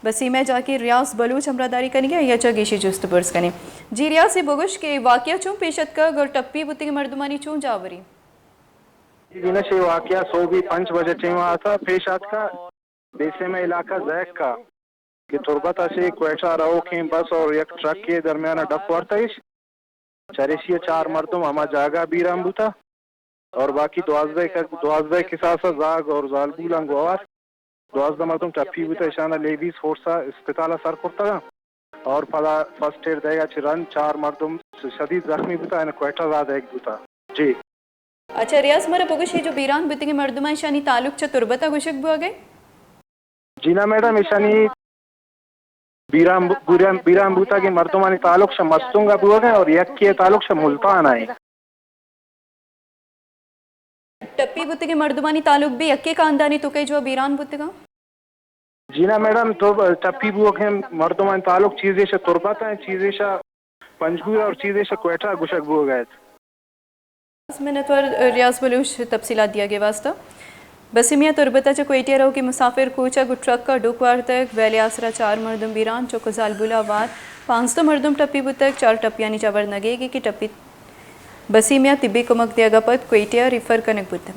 بسی میں جا کے ریاض بلوچ ہمراہداری کریں گے یا چگیشی جست برس کریں جی ریاض سے بگش کے واقعہ چون پیشت کا گر ٹپی بوتی مردمانی چون جاوری جینش یہ واقعہ 5:05 بجے ہوا تھا پیش آت کا بیسے میں علاقہ زیک کا کہ تربت سے کوئٹہ رہو کھیں بس اور یک ٹرک کے درمیان ڈپ ورتش چریشی 4 مردم ہما جاگا بیرام بوتا اور باقی 12 کے ساتھ زاگ اور زالبولان گوار 12 مردم ٹپی بوتا اشانہ لیڈیز فورسا اسپتالہ سر کرتا گا اور پدا فرسٹ ایڈ دے گا چرن 4 مردم شدید زخمی بوتا ہے کوئٹہ زیادہ ایک بوتا جی اچھا ریاض مرا بگش یہ جو بیران بوتی مردمان شانی تعلق چا تربتا گوشک بو گئے جینا میڈم ایشانی بیرام بوتا کے مردمانی تعلق سے مستونگا بو گئے اور یک کے تعلق سے ملتان آئے ٹپی بوتی کے مردمانی تعلق بھی اکے خاندانی تو کئی جو بیران بوتی گا جینا میڈم تو ٹپی بو کے مردمانی تعلق چیزیں سے تربت ہیں چیزیں سے پنجگور اور چیزیں سے کوئٹہ گوشک بو گئے منت پر ریاض بلوچ تفصیلات دیا گیا واسطہ بسیمیہ تربتا چا کوئٹیا رہو کہ مسافر کوچا گو ٹرک کا ڈوکوار تک ویلی آسرا 4 مردم بیران چوکو زالبولا وار 500 مردم ٹپی بو تک 4 ٹپیانی چابر نگے گی کہ ٹپی بسیمیہ طبی کمک دیا گا پت کوئٹیا ریفر کنک بوتا